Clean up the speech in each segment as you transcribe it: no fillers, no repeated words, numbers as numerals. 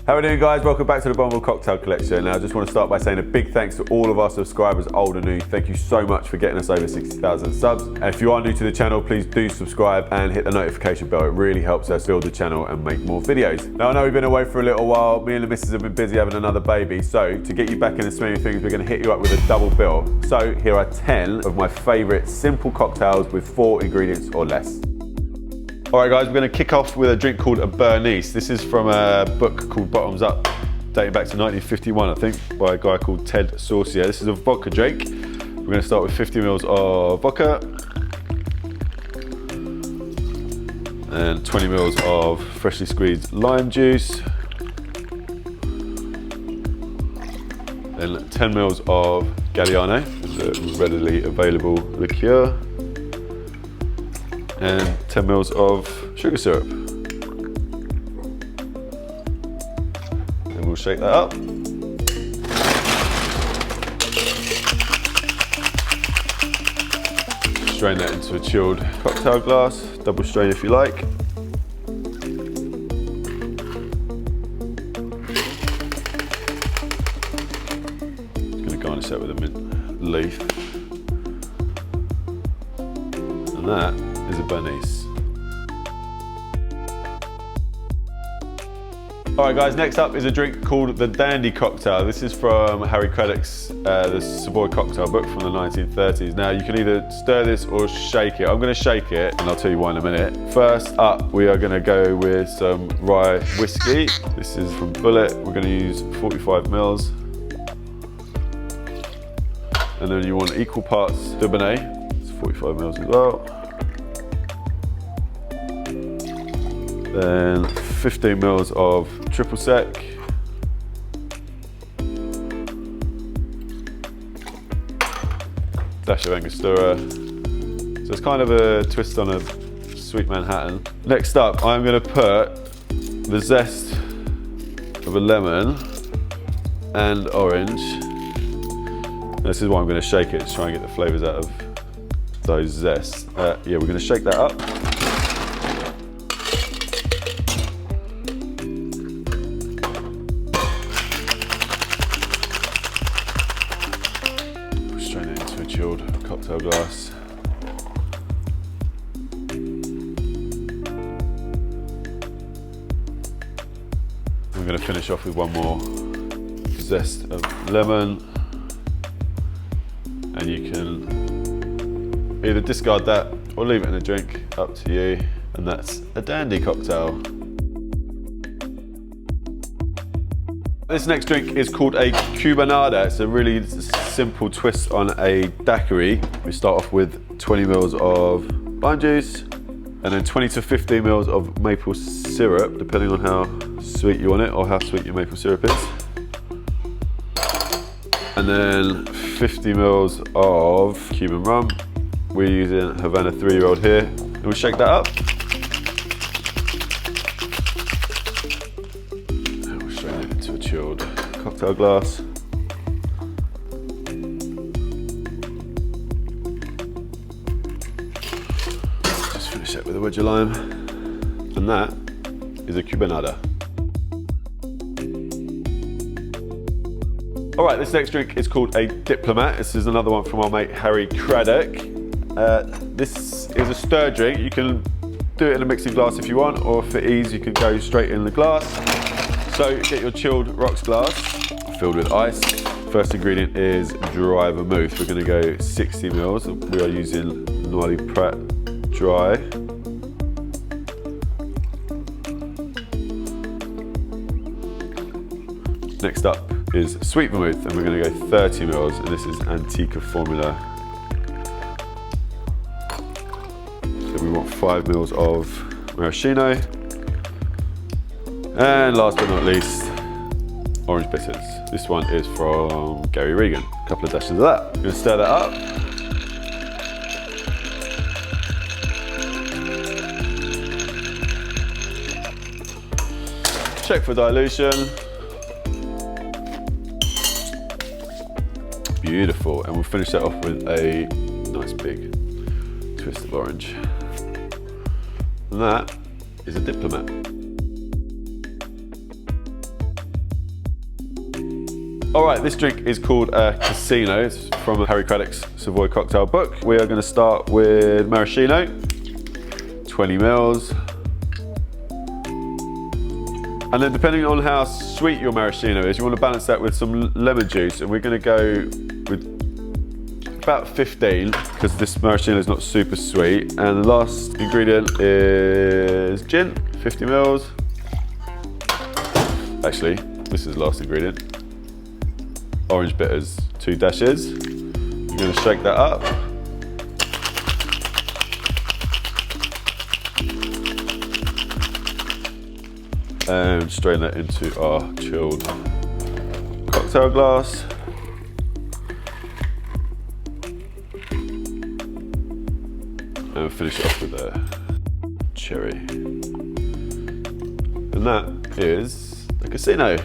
How are we doing, guys? Welcome back to the Bonneville Cocktail Collection. Now, I just want to start by saying a big thanks to all of our subscribers, old and new. Thank you so much for getting us over 60,000 subs. And if you are new to the channel, please do subscribe and hit the notification bell. It really helps us build the channel and make more videos. Now, I know we've been away for a little while. Me and the missus have been busy having another baby. So to get you back in the swing of things, we're going to hit you up with a double bill. So here are 10 of my favorite simple cocktails with 4 ingredients or less. All right, guys, we're going to kick off with a drink called a Bernice. This is from a book called Bottoms Up, dating back to 1951, I think, by a guy called Ted Saucier. This is a vodka drink. We're going to start with 50 ml of vodka and 20 ml of freshly squeezed lime juice, then 10 ml of Galliano, a readily available liqueur, and 10 ml of sugar syrup. And we'll shake that up. Strain that into a chilled cocktail glass, double strain if you like. Just gonna garnish that with a mint leaf. And that is a Bernice. All right, guys, next up is a drink called the Dandy Cocktail. This is from Harry Craddock's the SAVOY cocktail book from the 1930s. Now, you can either stir this or shake it. I'm gonna shake it, and I'll tell you why in a minute. First up, we are gonna go with some rye whiskey. This is from Bullet. We're gonna use 45 ml. And then you want equal parts Diplomat. It's 45 ml as well. Then 15 ml of triple sec. Dash of Angostura. So it's kind of a twist on a sweet Manhattan. Next up, I'm going to put the zest of a lemon and orange. This is why I'm going to shake it, to try and get the flavours out of those zests. Yeah, we're going to shake that up. Chilled cocktail glass. I'm going to finish off with one more zest of lemon, and you can either discard that or leave it in a drink, up to you, and that's a Dandy cocktail. This next drink is called a Cubanada. It's a really simple twist on a daiquiri. We start off with 20 ml of lime juice and then 20 to 15 ml of maple syrup, depending on how sweet you want it or how sweet your maple syrup is. And then 50 ml of Cuban rum. We're using Havana 3-year-old here. And we shake that up. Into a chilled cocktail glass. Just finish it with a wedge of lime. And that is a Cubanada. All right, this next drink is called a Diplomat. This is another one from our mate Harry Craddock. This is a stir drink. You can do it in a mixing glass if you want, or for ease, you can go straight in the glass. So get your chilled rocks glass filled with ice. First ingredient is dry vermouth. We're going to go 60 ml. We are using Gnarly Pratt dry. Next up is sweet vermouth, and we're going to go 30 ml, and this is Antica formula. So we want 5 ml of maraschino. And last but not least, orange bitters. This one is from Gary Regan. A couple of dashes of that. I'm going to stir that up. Check for dilution. Beautiful. And we'll finish that off with a nice big twist of orange. And that is a Diplomat. All right, this drink is called a Casino. It's from Harry Craddock's Savoy cocktail book. We are going to start with maraschino, 20 mils. And then depending on how sweet your maraschino is, you want to balance that with some lemon juice. And we're going to go with about 15, because this maraschino is not super sweet. And the last ingredient is gin, 50 mils. Actually, this is the last ingredient. Orange bitters, 2 dashes. You're going to shake that up. And strain that into our chilled cocktail glass. And finish it off with a cherry. And that is the Casino.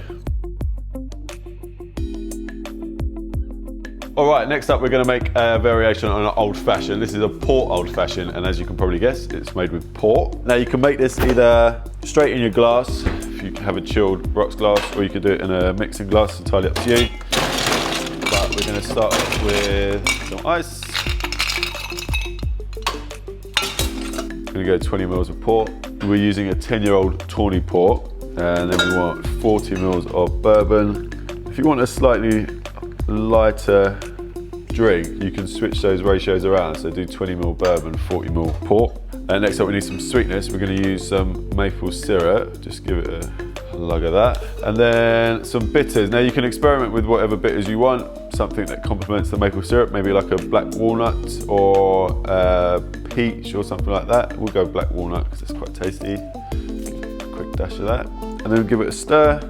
All right, next up we're going to make a variation on an old fashioned. This is a port old fashioned, and as you can probably guess, it's made with port. Now you can make this either straight in your glass, if you have a chilled rocks glass, or you can do it in a mixing glass, entirely up to you. But we're going to start off with some ice. I'm going to go 20 mils of port. We're using a 10-year-old tawny port, and then we want 40 mils of bourbon. If you want a slightly lighter drink, you can switch those ratios around, so do 20 ml bourbon, 40 ml port. And next up we need some sweetness. We're going to use some maple syrup, just give it a lug of that. And then some bitters. Now you can experiment with whatever bitters you want, something that complements the maple syrup, maybe like a black walnut or a peach or something like that. We'll go black walnut because it's quite tasty. Quick dash of that. And then give it a stir.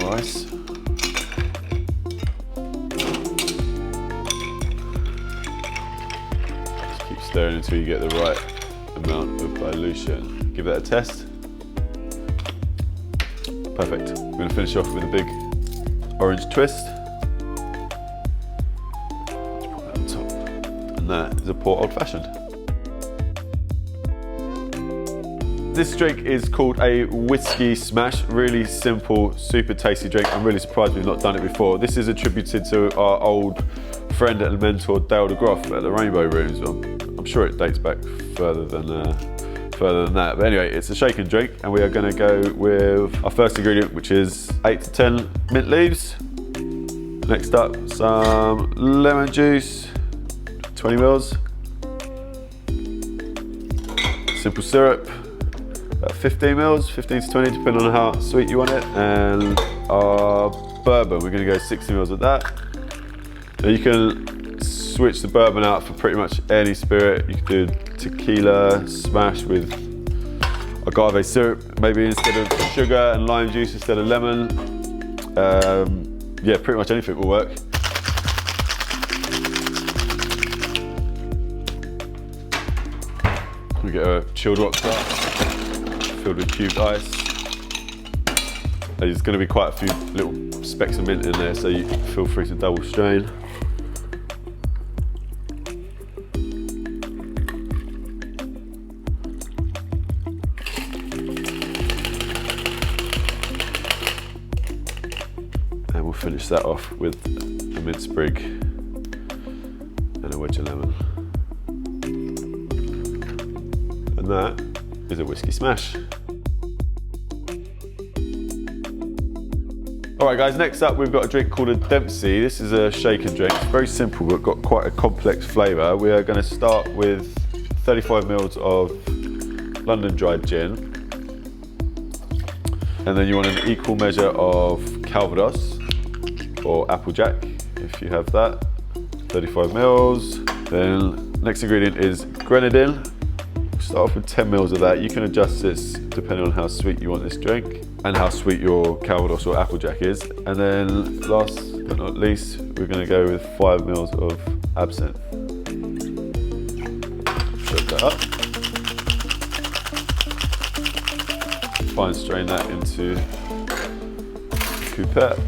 Ice. Just keep stirring until you get the right amount of dilution. Give that a test. Perfect. We're going to finish off with a big orange twist. Just put that on top. And that is a port old fashioned. This drink is called a whiskey smash. Really simple, super tasty drink. I'm really surprised we've not done it before. This is attributed to our old friend and mentor Dale de Groff at the Rainbow Rooms. I'm sure it dates back further than that. But anyway, it's a shaken drink, and we are going to go with our first ingredient, which is 8 to 10 mint leaves. Next up, some lemon juice, 20 mils. Simple syrup, about 15 mils, 15 to 20, depending on how sweet you want it. And our bourbon, we're going to go 60 mils with that. Now you can switch the bourbon out for pretty much any spirit. You can do tequila smash with agave syrup, maybe instead of sugar, and lime juice instead of lemon. Yeah, pretty much anything will work. We get a chilled rock glass filled with cubed ice. There's going to be quite a few little specks of mint in there, so you feel free to double strain. And we'll finish that off with a mint sprig and a wedge of lemon. And that is a whiskey smash. Alright guys, next up we've got a drink called a Dempsey. This is a shaken drink. It's very simple but got quite a complex flavour. We are going to start with 35 mils of London dried gin. And then you want an equal measure of Calvados or Applejack if you have that. 35 mils. Then next ingredient is grenadine. Start off with 10 mils of that. You can adjust this depending on how sweet you want this drink and how sweet your Calvados or Applejack is. And then last but not least, we're going to go with 5 mils of absinthe. Shake that up. Fine, strain that into COUPE.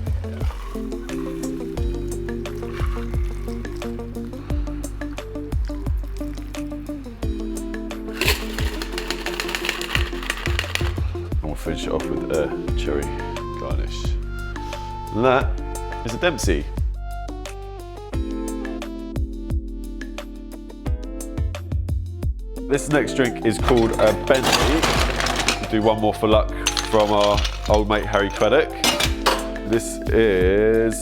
finish it off with a cherry garnish. And that is a Dempsey. This next drink is called a Bentley. We'll do one more for luck from our old mate Harry Craddock. This is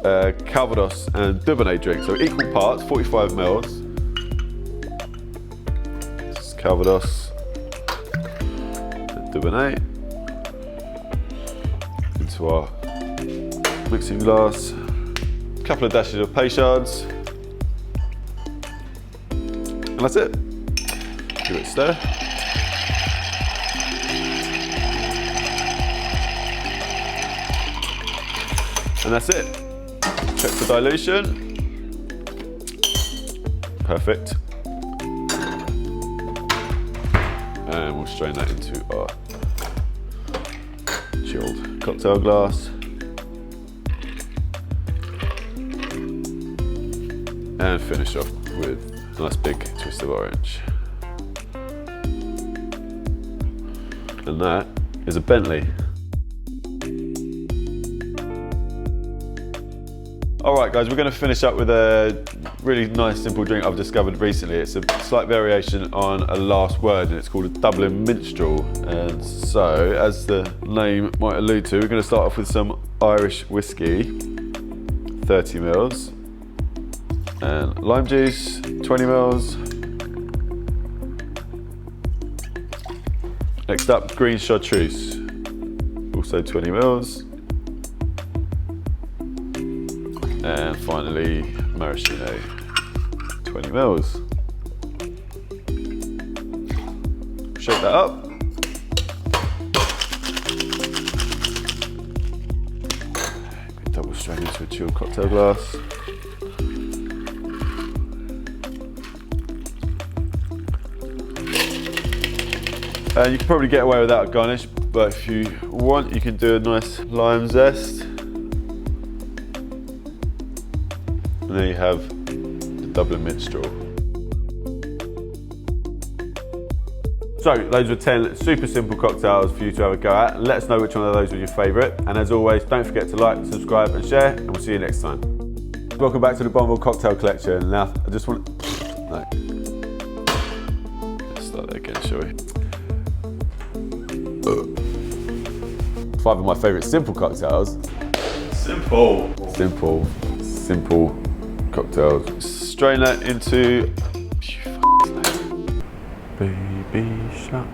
a Calvados and Diplomat drink, so equal parts, 45 mils. This is Calvados and Diplomat. Into our mixing glass. A couple of dashes of Peychards. And that's it. Give it a stir. And that's it. Check for dilution. Perfect. And we'll strain that into our chilled cocktail glass. And finish off with a nice big twist of orange. And that is a Bentley. All right, guys, we're going to finish up with a really nice, simple drink I've discovered recently. It's a slight variation on a last word, and it's called a Dublin Minstrel. And so, as the name might allude to, we're going to start off with some Irish whiskey, 30 mils, and lime juice, 20 mils. Next up, green chartreuse, also 20 mils. And finally, maraschino, 20 mils. Shake that up. Double strain into a chilled cocktail glass. And you can probably get away without a garnish, but if you want, you can do a nice lime zest. And there you have the Dublin Minstrel. So those were 10 super simple cocktails for you to have a go at. Let us know which one of those was your favourite. And as always, don't forget to like, subscribe and share, and we'll see you next time. Welcome back to the Bonneville Cocktail Collection. Now, I just want no. Let's start that again, shall we? 5 of my favourite simple cocktails. Simple cocktails. Strain that into Baby Shark.